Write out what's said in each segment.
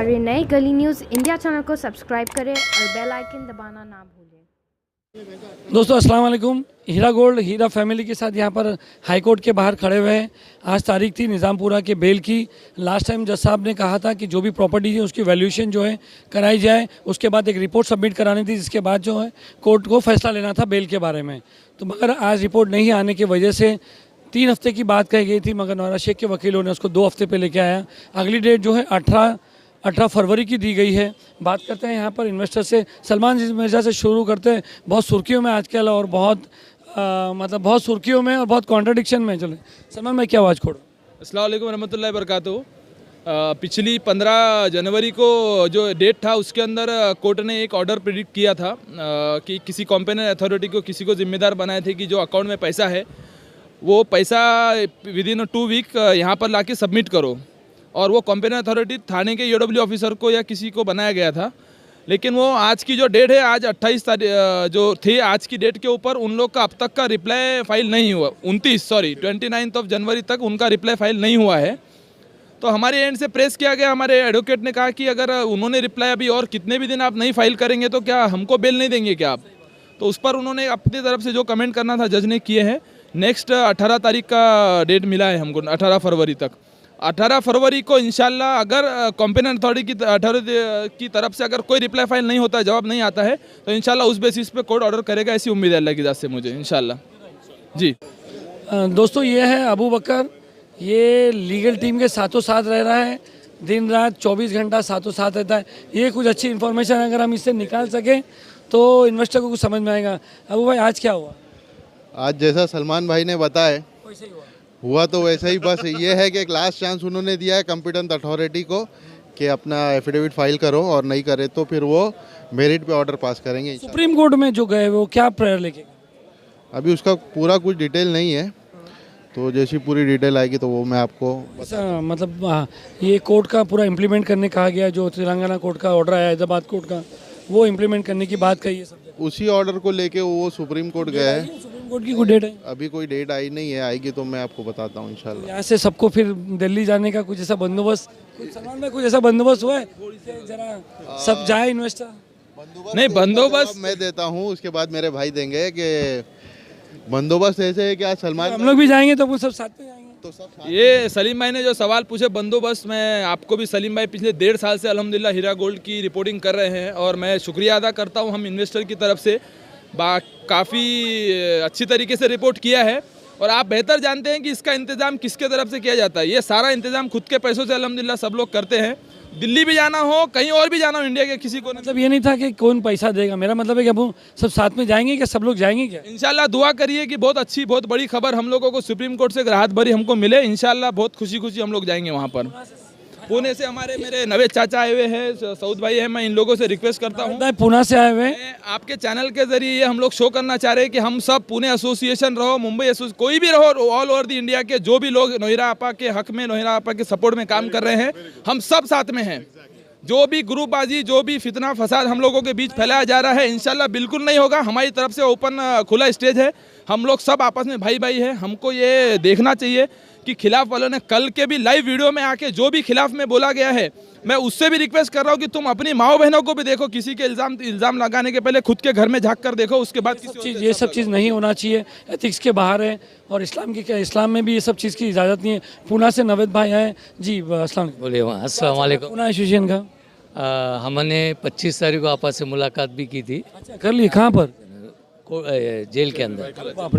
हमारे नए गली न्यूज़ इंडिया चैनल को सब्सक्राइब करें और बेल आइकन दबाना ना भूलें। दोस्तों अस्सलाम वालेकुम। हीरा गोल्ड हीरा फैमिली के साथ यहाँ पर हाई कोर्ट के बाहर खड़े हुए हैं। आज तारीख थी निज़ामपुरा के बेल की। लास्ट टाइम जज साहब ने कहा था कि जो भी प्रॉपर्टी है उसकी वैल्यूएशन जो है कराई जाए, उसके बाद एक रिपोर्ट सबमिट करानी थी, जिसके बाद जो है कोर्ट को फैसला लेना था बेल के बारे में। तो मगर आज रिपोर्ट नहीं आने की वजह से 3 हफ्ते की बात कही गई थी, मगर नौरा शेख के वकीलों ने उसको 2 हफ्ते पे लेके आया। अगली डेट जो है 18 फरवरी की दी गई है। बात करते हैं यहाँ पर इन्वेस्टर से। सलमान मिर्ज़ा से शुरू करते हैं। बहुत सुर्खियों में आजकल और बहुत बहुत सुर्खियों में और बहुत कॉन्ट्रडिक्शन में चले। सलमान भाई क्या आवाज़ खोड़ो। अस्सलाम वालेकुम रहमतुल्लाहि वबरकातुहू। पिछली 15 जनवरी को जो डेट था उसके अंदर कोर्ट ने एक ऑर्डर प्रिडिक्ट किया था कि किसी कॉम्पेटेंट अथॉरिटी को किसी को जिम्मेदार बनाए थे कि जो अकाउंट में पैसा है वो पैसा विदिन 2 वीक यहाँ पर लाके सबमिट करो। और वो कॉम्पेटेंट अथॉरिटी थाने के EOW ऑफिसर को या किसी को बनाया गया था। लेकिन वो आज की जो डेट है, आज 28 तारीख जो थी, आज की डेट के ऊपर उन लोग का अब तक का रिप्लाई फाइल नहीं हुआ। 29 जनवरी तक उनका रिप्लाई फाइल नहीं हुआ है। तो हमारे एंड से प्रेस किया गया। हमारे एडवोकेट ने कहा कि अगर उन्होंने रिप्लाई अभी और कितने भी दिन आप नहीं फाइल करेंगे तो क्या हमको बेल नहीं देंगे क्या आप। तो उस पर उन्होंने अपनी तरफ से जो कमेंट करना था जज ने किए हैं। नेक्स्ट 18 तारीख का डेट मिला है हमको, 18 फरवरी तक। 18 फरवरी को इंशाल्लाह अगर कॉम्पेटेंट अथॉरिटी की तरफ से अगर कोई रिप्लाई फाइल नहीं होता है, जवाब नहीं आता है, तो इंशाल्लाह उस बेसिस पे कोर्ट ऑर्डर करेगा, ऐसी उम्मीद है अल्लाह की ज़ात से मुझे इंशाल्लाह। जी दोस्तों ये है अबू बकर। ये लीगल टीम के साथों साथ रह रहा है, दिन रात 24 घंटा साथों साथ रहता है। ये कुछ अच्छी इन्फॉर्मेशन अगर हम इससे निकाल सकें तो इन्वेस्टर को कुछ समझ में आएगा। अबू भाई आज क्या हुआ? आज जैसा सलमान भाई ने बताया हुआ तो वैसे ही। बस ये है कि एक लास्ट चांस उन्होंने दिया है कॉम्पिटेंट अथॉरिटी को कि अपना एफिडेविट फाइल करो, और नहीं करे तो फिर वो मेरिट पे ऑर्डर पास करेंगे। सुप्रीम कोर्ट में जो गए वो क्या प्रेयर लेके? अभी उसका पूरा कुछ डिटेल नहीं है, तो जैसी पूरी डिटेल आएगी तो वो मैं आपको मतलब ये कोर्ट का पूरा इम्प्लीमेंट करने कहा गया, जो तेलंगाना कोर्ट का ऑर्डर आया हैदराबाद कोर्ट का, वो इम्प्लीमेंट करने की बात कही है। उसी ऑर्डर को लेके वो सुप्रीम कोर्ट गया है। सुप्रीम कोर्ट की कोई डेट है? अभी कोई डेट आई नहीं है, आएगी तो मैं आपको बताता हूँ इंशाल्लाह। यहाँ से सबको फिर दिल्ली जाने का कुछ ऐसा बंदोबस्त, सलमान में कुछ ऐसा बंदोबस्त हुआ है जरा सब जाए इन्वेस्टर? नहीं, बंदोबस्त मैं देता हूँ, उसके बाद मेरे भाई देंगे कि बंदोबस्त ऐसे है कि आज सलमान हम लोग भी जाएंगे तो वो सब साथ में जाएंगे। तो सब ये सलीम भाई ने जो सवाल पूछे बंदोबस्त, मैं आपको भी सलीम भाई पिछले 1.5 साल से अल्हम्दुलिल्लाह हीरा गोल्ड की रिपोर्टिंग कर रहे हैं, और मैं शुक्रिया अदा करता हूँ हम इन्वेस्टर की तरफ से। काफ़ी अच्छी तरीके से रिपोर्ट किया है, और आप बेहतर जानते हैं कि इसका इंतज़ाम किसके तरफ से किया जाता है। ये सारा इंतज़ाम खुद के पैसों से अल्हम्दुलिल्लाह सब लोग करते हैं। दिल्ली भी जाना हो, कहीं और भी जाना हो, इंडिया के किसी को मतलब ये नहीं था कि कौन पैसा देगा। मेरा मतलब है कि अब सब साथ में जाएंगे क्या? सब लोग जाएंगे क्या? इंशाल्लाह दुआ करिए कि बहुत अच्छी बहुत बड़ी खबर हम लोगों को सुप्रीम कोर्ट से राहत भरी हमको मिले। इंशाल्लाह बहुत खुशी खुशी हम लोग जाएंगे वहाँ पर। पुणे से हमारे मेरे नवेद चाचा आए हुए हैं, सऊद भाई हैं। मैं इन लोगों से रिक्वेस्ट करता हूँ, पुणे से आए हुए हैं। मैं आपके चैनल के जरिए ये हम लोग शो करना चाह रहे हैं कि हम सब पुणे एसोसिएशन रहो, मुंबई एसोसिएशन, कोई भी रहो, ऑल ओवर द इंडिया के जो भी लोग नोहिरा आपा के हक में, नोहिरा आपा के सपोर्ट में काम कर रहे हैं, हम सब साथ में हैं। जो भी ग्रुपबाजी, जो भी फितना फसाद हम लोगों के बीच फैलाया जा रहा है, इंशाल्लाह बिल्कुल नहीं होगा। हमारी तरफ से ओपन खुला स्टेज है, हम लोग सब आपस में भाई भाई हैं। हमको ये देखना चाहिए कि खिलाफ वालों ने कल के भी लाइव वीडियो में आके जो भी खिलाफ में बोला गया है, मैं उससे भी रिक्वेस्ट कर रहा हूँ कि तुम अपनी माओ बहनों को भी देखो। किसी के इल्ज़ाम लगाने के पहले खुद के घर में झांक कर देखो, उसके बाद ये सब चीज़ नहीं होना चाहिए, एथिक्स के बाहर है। और इस्लाम में भी ये सब चीज़ की इजाज़त नहीं है। पुणे से नवेद भाई हैं जी, अस्सलाम वालेकुम। पुणे एसोसिएशन का हमने 25 तारीख को आपस से मुलाकात भी की थी। अच्छा, कर लिए? कहाँ पर? जेल के अंदर।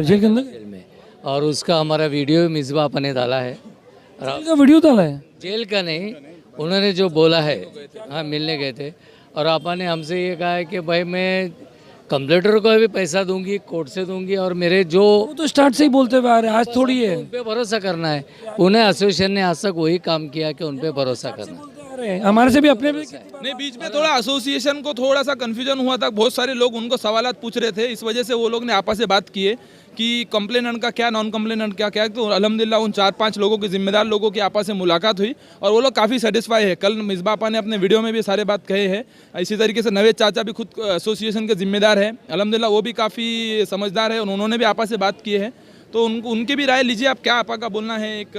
जेल के अंदर? जेल में। और उसका हमारा वीडियो मिसबा आपने डाला है। वीडियो डाला है? जेल का नहीं, उन्होंने जो बोला है, हाँ मिलने गए थे, और आपने हमसे ये कहा है कि भाई मैं कंप्लेंटर को भी पैसा दूंगी, कोर्ट से दूंगी, और मेरे जो वो तो स्टार्ट से ही बोलते हुए आ रहे हैं, आज थोड़ी है। उन पे भरोसा करना है। पुणे एसोसिएशन ने आज तक वही काम किया कि उन पे भरोसा करना। हमारे से भी अपने नहीं, बीच में थोड़ा एसोसिएशन को थोड़ा सा कंफ्यूजन हुआ था। बहुत सारे लोग उनको सवालात पूछ रहे थे, इस वजह से वो लोग ने आपस से बात किए कि कंप्लेनेंट का क्या, नॉन कंप्लेनेंट का क्या। तो अल्हम्दुलिल्लाह उन 4-5 लोगों के जिम्मेदार लोगों की आपस में मुलाकात हुई, और वो लोग काफ़ी सेटिस्फाई है। कल मिसबापा ने अपने वीडियो में भी सारे बात कहे हैं। इसी तरीके से नवेद चाचा भी खुद एसोसिएशन के जिम्मेदार है, अल्हम्दुलिल्लाह वो भी काफ़ी समझदार है, उन्होंने भी आपस से बात की है। तो उनकी भी राय लीजिए आप, क्या आपा का बोलना है। एक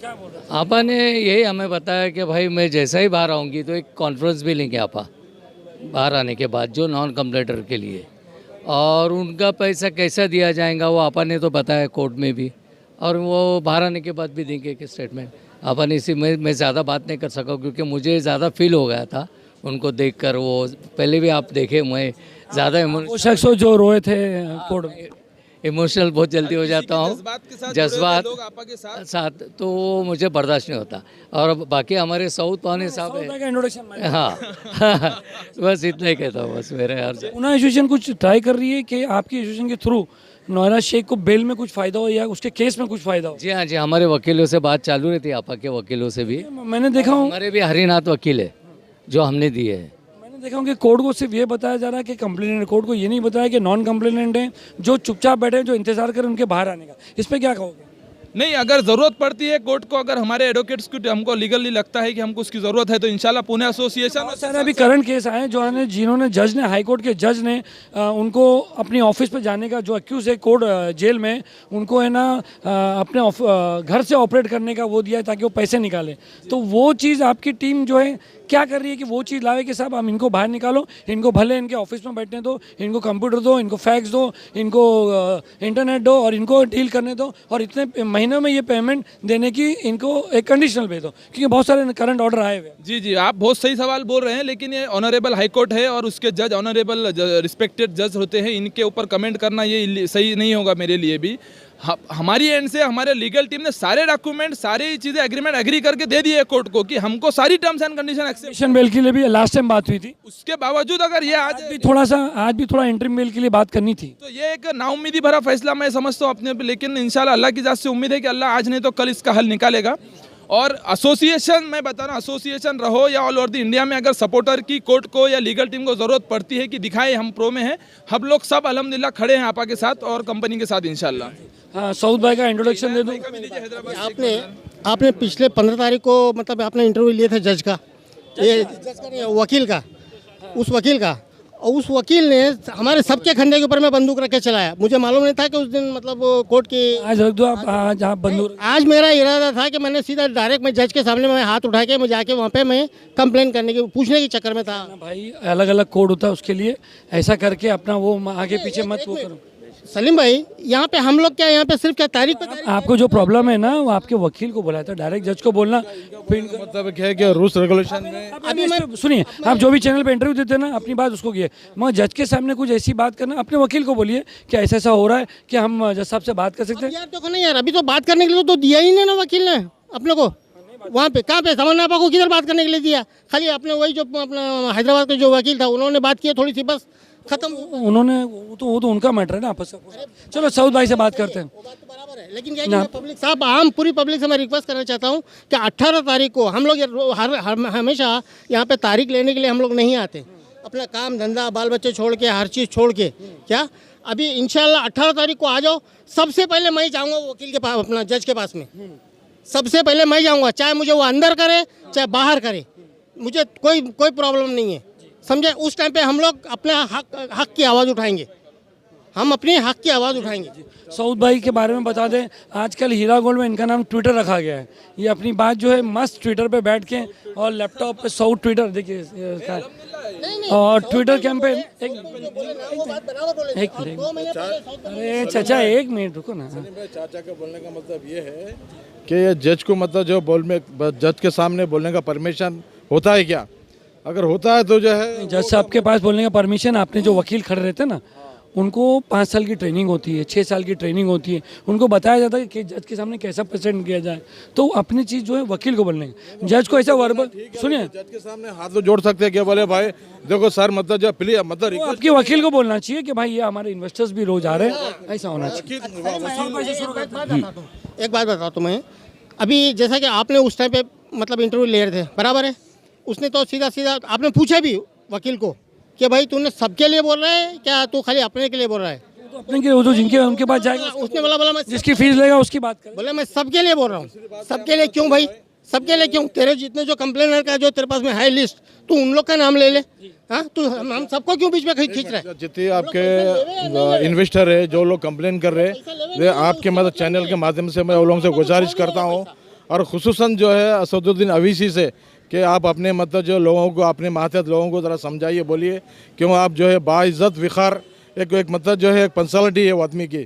क्या बोल रहे आपा ने यही हमें बताया कि भाई मैं जैसा ही बाहर आऊँगी तो एक कॉन्फ्रेंस भी लेंगे आपा बाहर आने के बाद जो नॉन कंप्लेंटर के लिए, और उनका पैसा कैसा दिया जाएगा वो आपा ने तो बताया कोर्ट में भी, और वो बाहर आने के बाद भी देंगे एक स्टेटमेंट। आपा ने इसी में मैं ज़्यादा बात नहीं कर सका क्योंकि मुझे ज़्यादा फील हो गया था उनको देखकर। वो पहले भी आप देखे, मैं ज़्यादा वो शख्स हो जो रोए थे कोर्ट में। इमोशनल बहुत जल्दी हो जाता हूँ, जज्बात के साथ जज्बात लोग आपा के साथ साथ, तो वो मुझे बर्दाश्त नहीं होता। और बाकी हमारे साउथ पानी साहब है, का इंट्रोडक्शन हाँ बस इतना ही कहता हूँ बस मेरे यार से। पुनः एसोसिएशन कुछ ट्राई कर रही है कि आपकी एसोसिएशन के थ्रू नौरा शेख को बेल में कुछ फ़ायदा हो या उसके केस में कुछ फ़ायदा हो। जी हाँ जी, हमारे वकीलों से बात चालू रहती है, आपा के वकीलों से भी। मैंने देखा हूँ हमारे भी हरिनाथ वकील है जो हमने दिए है। मैंने देखा हूँ कि कोर्ट को सिर्फ ये बताया जा रहा है कि कंप्लेनेंट, कोर्ट को ये नहीं बताया कि नॉन कंप्लेनेंट हैं जो चुपचाप बैठे हैं, जो इंतजार करें उनके बाहर आने का। इस पर क्या कहोगे? नहीं, अगर ज़रूरत पड़ती है कोर्ट को, अगर हमारे एडवोकेट्स को हमको लीगली लगता है कि हमको उसकी ज़रूरत है तो इंशाल्लाह पुणे एसोसिएशन बहुत सारे अभी करंट केस आए हैं जो जिन्होंने जज ने, हाई कोर्ट के जज ने उनको अपनी ऑफिस पे जाने का, जो अक्यूज है कोर्ट जेल में, उनको है ना अपने घर से ऑपरेट करने का वो दिया है ताकि वो पैसे निकालें। तो वो चीज़ आपकी टीम जो है क्या कर रही है कि वो चीज़ लावे कि साहब हम इनको बाहर निकालो, इनको भले इनके ऑफिस में बैठने दो, इनको कंप्यूटर दो, इनको फैक्स दो, इनको इंटरनेट दो और इनको डील करने दो, और इतने महीनों में ये पेमेंट देने की इनको एक कंडीशनल भेज दो, क्योंकि बहुत सारे करंट ऑर्डर आए हुए हैं। जी जी, आप बहुत सही सवाल बोल रहे हैं, लेकिन ये ऑनरेबल हाई कोर्ट है और उसके जज ऑनरेबल रिस्पेक्टेड जज होते हैं, इनके ऊपर कमेंट करना ये सही नहीं होगा मेरे लिए भी। हमारी एंड से हमारे लीगल टीम ने सारे डॉक्यूमेंट, सारी चीज़ें एग्रीमेंट एग्री करके दे दिए कोर्ट को कि हमको सारी terms and condition accept. Mission bell के लिए भी लास्ट टाइम बात हुई थी, उसके बावजूद अगर ये आज आज भी थोड़ा इंटरिम बेल के लिए बात करनी थी। तो ये एक नाउम्मीदी भरा फैसला मैं समझता हूँ अपने पे, लेकिन इंशाल्लाह अल्लाह की जात से उम्मीद है कि अल्लाह आज नहीं तो कल इसका हल निकालेगा। और एसोसिएशन, मैं बता रहा हूँ, एसोसिएशन रहो या ऑल ओवर द इंडिया में, अगर सपोर्टर की कोर्ट को या लीगल टीम को ज़रूरत पड़ती है कि दिखाए हम प्रो में हैं, हम लोग सब अल्हम्दुलिल्लाह खड़े हैं आपा के साथ और कंपनी के साथ इंशाल्लाह। हाँ, सऊद भाई का इंट्रोडक्शन दे दो। आपने पिछले 15 तारीख को मतलब आपने इंटरव्यू लिए थे जज का, ये जज का नहीं, वकील का, उस वकील का, और उस वकील ने हमारे सबके खंडे के ऊपर में बंदूक रख के चलाया। मुझे मालूम नहीं था कि उस दिन मतलब कोर्ट की आज रख दो आज आप बंदूक। आज मेरा इरादा था कि मैंने सीधा डायरेक्ट मैं जज के सामने मैं हाथ उठा के मैं जाके वहाँ पे मैं कंप्लेन करने की, पूछने के चक्कर में था। भाई अलग अलग कोड होता है उसके लिए, ऐसा करके अपना वो आगे पीछे मत वो करो। सलीम भाई, यहाँ पे हम लोग क्या, यहाँ पे सिर्फ क्या तारीख पे तारीख। आपको जो प्रॉब्लम है ना वो आपके वकील को बुलाया था, डायरेक्ट जज को बोलना। मतलब क्या है कि रूल्स रेगुलेशन में अभी मैं सुनिए, आप जो भी चैनल पे इंटरव्यू देते हैं ना, अपनी बात उसको किए, मगर जज के सामने कुछ ऐसी बात करना, अपने वकील को बोलिए कि ऐसा ऐसा हो रहा है कि हम जज साहब से बात कर सकते हैं। यार देखो ना यार, अभी तो बात करने के लिए तो दिया ही नहीं ना वकील ने अपने को। वहाँ पे कहाँ पे समन्ना आपा को किधर बात करने के लिए दिया? खाली अपने वही जो अपना हैदराबाद का जो वकील था उन्होंने बात की थोड़ी सी, बस खत्म। उन्होंने वो तो उनका मैटर है ना आपस में। चलो सऊद भाई से बात करते हैं। वो बात तो बराबर है, लेकिन क्या है कि मैं पब्लिक साहब, आम पूरी पब्लिक से मैं रिक्वेस्ट करना चाहता हूँ कि 18 तारीख को हम लोग हमेशा यहाँ पे तारीख लेने के लिए हम लोग नहीं आते, अपना काम धंधा बाल बच्चे छोड़ के, हर चीज़ छोड़ के, क्या अभी इंशाल्लाह 18 तारीख को आ जाओ। सबसे पहले मैं जाऊँगा वकील के पास, अपना जज के पास में सबसे पहले मैं जाऊँगा, चाहे मुझे वो अंदर करे चाहे बाहर करे, मुझे कोई प्रॉब्लम नहीं है, समझे। उस टाइम पे हम लोग अपने हक की आवाज़ उठाएंगे, हम अपने हक की आवाज़ उठाएंगे। सऊद भाई के बारे में बता दें, आजकल हीरा गोल्ड में इनका नाम ट्विटर रखा गया है। ये अपनी बात जो है मस्त ट्विटर पे बैठ के और लैपटॉप पे सऊद ट्विटर देखिए, और ट्विटर कैंपेन अरे चाचा एक मिनट रुको ना। चाचा का बोलने का मतलब ये है कि ये जज को मतलब जो जज के सामने बोलने का परमिशन होता है क्या? अगर होता है तो जो है जज साहब के पास बोलने का परमिशन, आपने जो वकील खड़े रहते हैं ना, उनको 5 साल की ट्रेनिंग होती है, 6 साल की ट्रेनिंग होती है, उनको बताया जाता है कि जज के सामने कैसा प्रेजेंट किया जाए। तो अपनी चीज़ जो है वकील को बोलने की, जज को ऐसा वर्बल, सुनिए, जज के सामने हाथ तो जोड़ सकते हैं क्या? बोले भाई देखो सर, मतलब जो प्लीज मतलब आपके वकील को बोलना चाहिए कि भाई ये हमारे इन्वेस्टर्स भी रोज आ रहे हैं, ऐसा होना चाहिए। एक बात बताओ तुम्हें, अभी जैसा कि आपने उस टाइम पे मतलब इंटरव्यू ले रहे थे, बराबर है, उसने तो सीधा आपने पूछा भी वकील को कि भाई तूने सबके लिए बोल रहा है क्या, तू खाली अपने के लिए बोल रहा है? तो अपने के वो तो जिनके उनके पास जाएगा, उसने बोला मैं जिसकी फीस लेगा उसकी बात करें। बोले मैं सबके लिए बोल रहा हूँ। सबके लिए क्यों भाई? सबके लिए क्यों? तेरे जितने जो कंप्लेनर का जो तेरे पास में है लिस्ट, तू उन लोग का नाम ले ले। हाँ, तू हम सबको क्यों बीच में खींच रहा है? जितने आपके इन्वेस्टर है, जो लोग कंप्लेन कर रहे हैं, आपके मतलब चैनल के माध्यम से मैं उन लोगों से गुजारिश करता हूँ, और खुसूसन जो है असदुद्दीन अवीसी से कि आप अपने मतलब जो लोगों को, अपने मातहत लोगों को ज़रा समझाइए, बोलिए क्यों आप जो है बाइज़्ज़त विखार एक मतलब जो है एक पर्सनालिटी है वो आदमी की,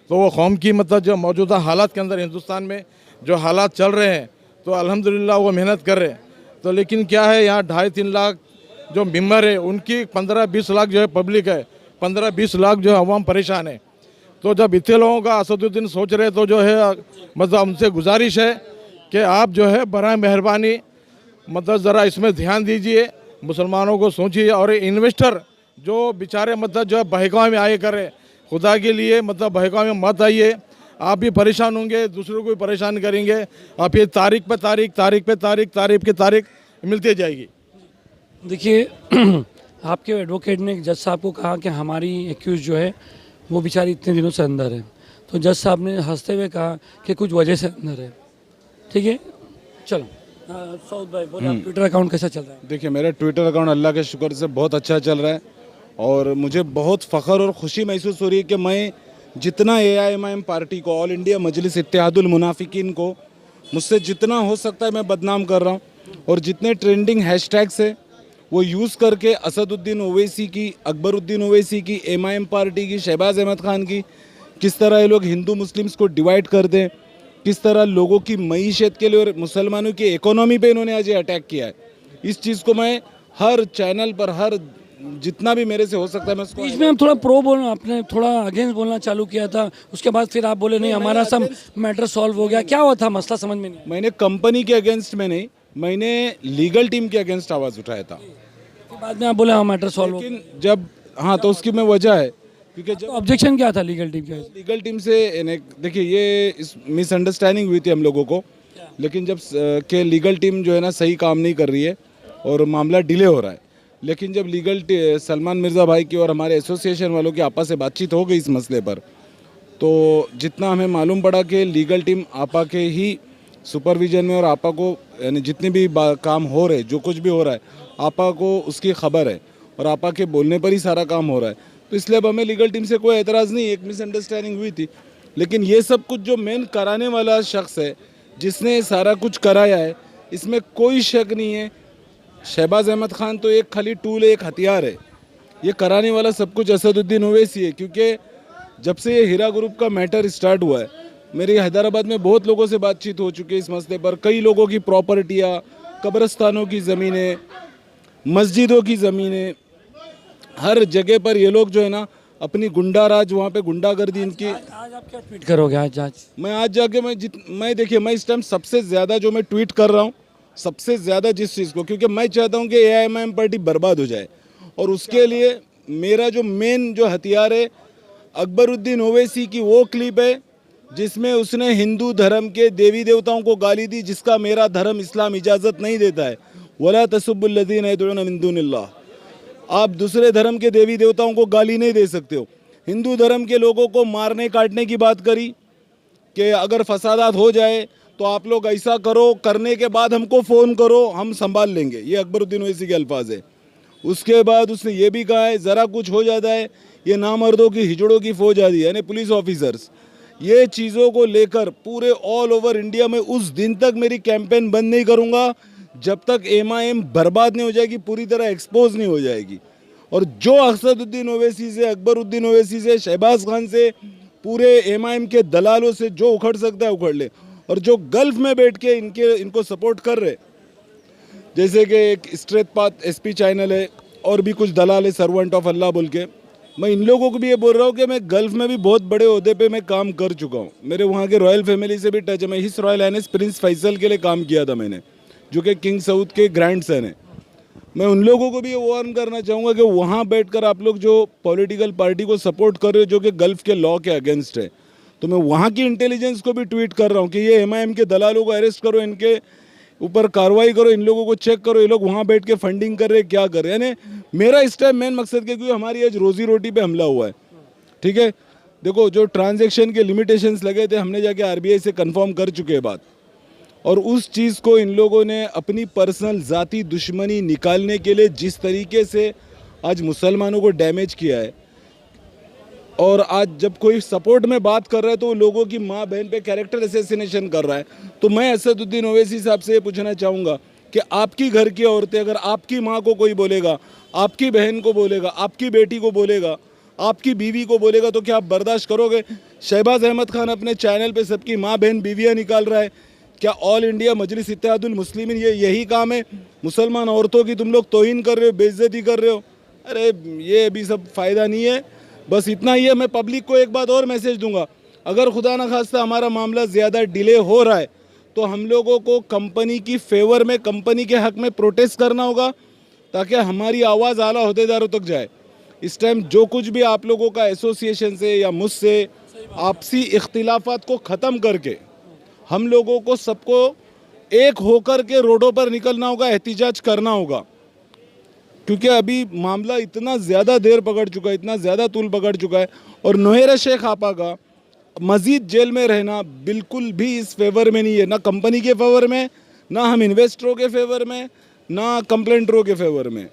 तो वो कौम की मतलब जो मौजूदा हालात के अंदर हिंदुस्तान में जो हालात चल रहे हैं तो अल्हम्दुलिल्लाह वो मेहनत कर रहे हैं। तो लेकिन क्या है, यहाँ 2.5-3 लाख जो मेंबर है उनकी 15-20 लाख जो है पब्लिक है, 15-20 लाख जो है अवाम परेशान है। तो जब इतने लोगों का असदुद्दीन सोच रहे तो जो है मतलब उनसे गुजारिश है कि आप जो है बराए मेहरबानी मतलब ज़रा इसमें ध्यान दीजिए, मुसलमानों को सोचिए। और इन्वेस्टर जो बेचारे मतलब जो है बहकावे में आए करे, खुदा के लिए मतलब बहकावे में मत आइए, आप भी परेशान होंगे, दूसरों को भी परेशान करेंगे। आप ये तारीख पे तारीख मिलती जाएगी। देखिए आपके एडवोकेट ने जज साहब को कहा कि हमारी एक्यूज जो है वो बेचारी इतने दिनों से अंदर है, तो जज साहब ने हंसते हुए कहा कि कुछ वजह से अंदर है। ठीक है, चलो सऊद भाई बोले ट्विटर अकाउंट कैसा चल रहा है? देखिए मेरा ट्विटर अकाउंट अल्लाह के शुक्र से बहुत अच्छा चल रहा है और मुझे बहुत फ़ख्र और ख़ुशी महसूस हो रही है कि मैं जितना AIMIM पार्टी को, ऑल इंडिया मजलिस इत्तेहादुल मुनाफिकीन को मुझसे जितना हो सकता है मैं बदनाम कर रहा हूँ। और जितने ट्रेंडिंग हैशटैग्स है वो यूज़ करके असदुद्दीन ओवैसी की, अकबरुद्दीन ओवैसी की, MIM पार्टी की, शहबाज अहमद ख़ान की, किस तरह ये लोग हिंदू मुस्लिम्स को डिवाइड कर दें, किस तरह लोगों की मईशत के लिए और मुसलमानों की इकोनॉमी पे इन्होंने आज ये अटैक किया है। इस चीज़ को मैं हर चैनल पर, हर जितना भी मेरे से हो सकता है मैं उसको बीच में हम थोड़ा प्रो बोलना, आपने थोड़ा अगेंस्ट बोलना चालू किया था, उसके बाद फिर आप बोले नहीं हमारा सब मैटर सॉल्व हो गया। क्या हुआ था, मसला समझ में नहीं? मैंने कंपनी के अगेंस्ट में नहीं, मैंने लीगल टीम के अगेंस्ट आवाज़ उठाया था। बाद में आप बोले हाँ मैटर सॉल्व हो गया। लेकिन जब हाँ तो उसकी मैं वजह है क्योंकि जब ऑब्जेक्शन क्या था लीगल टीम के? लीगल टीम से देखिए ये मिसअंडरस्टैंडिंग हुई थी हम लोगों को, लेकिन जब के लीगल टीम जो है ना सही काम नहीं कर रही है और मामला डिले हो रहा है, लेकिन जब सलमान मिर्ज़ा भाई की और हमारे एसोसिएशन वालों की आपस से बातचीत हो गई इस मसले पर, तो जितना हमें मालूम पड़ा कि लीगल टीम आपा के ही सुपरविजन में और आपा को यानी जितने भी काम हो रहे, जो कुछ भी हो रहा है, आपा को उसकी खबर है और आपा के बोलने पर ही सारा काम हो रहा है। तो इसलिए अब हमें लीगल टीम से कोई एतराज़ नहीं, एक मिसअंडरस्टैंडिंग हुई थी। लेकिन ये सब कुछ जो मेन कराने वाला शख्स है, जिसने सारा कुछ कराया है, इसमें कोई शक नहीं है। शहबाज अहमद ख़ान तो एक खाली टूल है, एक हथियार है। ये कराने वाला सब कुछ असदुद्दीन ओवैसी है, क्योंकि जब से ये हीरा ग्रुप का मैटर स्टार्ट हुआ है, मेरी हैदराबाद में बहुत लोगों से बातचीत हो चुकी है इस मसले पर। कई लोगों की प्रॉपर्टियाँ, कब्रिस्तानों की ज़मीनें, मस्जिदों की ज़मीनें, हर जगह पर ये लोग जो है ना अपनी गुंडा राज, वहाँ पे गुंडागर्दी इनकी। आज आप क्या ट्वीट करोगे? आज मैं आज जाके मैं देखिए मैं इस टाइम सबसे ज़्यादा जो मैं ट्वीट कर रहा हूँ, सबसे ज़्यादा जिस चीज़ को, क्योंकि मैं चाहता हूँ कि AIMIM पार्टी बर्बाद हो जाए, और उसके लिए मेरा जो मेन जो हथियार है अकबरुद्दीन ओवैसी की वो क्लिप है जिसमें उसने हिंदू धर्म के देवी देवताओं को गाली दी, जिसका मेरा धर्म इस्लाम इजाज़त नहीं देता है। वला तसुब्बुल्लज़ीना यदऊना मिन दुनिल्लाह, आप दूसरे धर्म के देवी देवताओं को गाली नहीं दे सकते हो। हिंदू धर्म के लोगों को मारने काटने की बात करी कि अगर फसादात हो जाए तो आप लोग ऐसा करो, करने के बाद हमको फ़ोन करो, हम संभाल लेंगे। ये अकबरुद्दीन ओवैसी के अल्फाज है। उसके बाद उसने ये भी कहा है ज़रा कुछ हो जाता है ये नामर्दों की हिजड़ों की फ़ौज आती है, यानी पुलिस ऑफिसर्स। ये चीज़ों को लेकर पूरे ऑल ओवर इंडिया में उस दिन तक मेरी कैंपेन बंद नहीं करूँगा जब तक MIM बर्बाद नहीं हो जाएगी, पूरी तरह एक्सपोज नहीं हो जाएगी। और जो असदुद्दीन ओवैसी से, अकबरुद्दीन ओवैसी से, शहबाज खान से, पूरे MIM के दलालों से जो उखड़ सकता है उखड़ ले। और जो गल्फ में बैठ के इनको सपोर्ट कर रहे, जैसे कि एक स्ट्रेट पाथ SP चैनल है और भी कुछ दलाल है सर्वेंट ऑफ अल्लाह बोल के, मैं इन लोगों को भी ये बोल रहा हूँ कि मैं गल्फ में भी बहुत बड़े ओहदे पे मैं काम कर चुका हूँ। मेरे वहाँ के रॉयल फैमिली से भी टच है। मैं हिस रॉयल हाइनेस प्रिंस फैसल के लिए काम किया था मैंने, जो कि किंग सऊद के ग्रैंड सन है। मैं उन लोगों को भी ये वार्न करना चाहूँगा कि वहाँ बैठकर आप लोग जो पॉलिटिकल पार्टी को सपोर्ट कर रहे हो जो कि गल्फ के लॉ के अगेंस्ट है, तो मैं वहाँ की इंटेलिजेंस को भी ट्वीट कर रहा हूँ कि ये MIM के दलालों को अरेस्ट करो, इनके ऊपर कार्रवाई करो, इन लोगों को चेक करो, ये लोग वहाँ बैठ के फंडिंग कर रहे हैं, क्या कर रहे हैं। यानी मेरा इस टाइम मेन मकसद क्या, क्योंकि हमारी आज रोजी रोटी पे हमला हुआ है। ठीक है, देखो जो ट्रांजैक्शन के लिमिटेशंस लगे थे हमने जाके RBI से कंफर्म कर चुके हैं बात, और उस चीज़ को इन लोगों ने अपनी पर्सनल ज़ाती दुश्मनी निकालने के लिए जिस तरीके से आज मुसलमानों को डैमेज किया है, और आज जब कोई सपोर्ट में बात कर रहा है तो वो लोगों की माँ बहन पे कैरेक्टर असैसिनेशन कर रहा है। तो मैं असदुद्दीन ओवैसी साहब से ये पूछना चाहूँगा कि आपकी घर की औरतें अगर आपकी माँ को कोई बोलेगा, आपकी बहन को बोलेगा, आपकी बेटी को बोलेगा, आपकी बीवी को बोलेगा, तो क्या आप बर्दाश्त करोगे? शहबाज अहमद खान अपने चैनल पे सबकी माँ बहन बीवियाँ निकाल रहा है। क्या ऑल इंडिया मजलिस इत्तेहादुल मुस्लिमीन ये यही काम है? मुसलमान औरतों की तुम लोग तौहीन कर रहे हो, बेइज्जती कर रहे हो। अरे ये भी सब फ़ायदा नहीं है। बस इतना ही है। मैं पब्लिक को एक बात और मैसेज दूंगा, अगर खुदा न खास्ता हमारा मामला ज़्यादा डिले हो रहा है तो हम लोगों को कंपनी की फेवर में, कंपनी के हक़ में प्रोटेस्ट करना होगा ताकि हमारी आवाज़ आला अहदेदारों तक जाए। इस टाइम जो कुछ भी आप लोगों का एसोसिएशन से या मुझसे आपसी इख्तिलाफात को ख़त्म करके हम लोगों को सबको एक होकर के रोडों पर निकलना होगा, एहतिजाज करना होगा, क्योंकि अभी मामला इतना ज़्यादा देर पकड़ चुका है, इतना ज़्यादा तूल पकड़ चुका है। और नोहेरा शेख आपा का मज़ीद जेल में रहना बिल्कुल भी इस फेवर में नहीं है, ना कंपनी के फेवर में, ना हम इन्वेस्टरों के फेवर में, ना कंप्लेंटरों के फेवर में।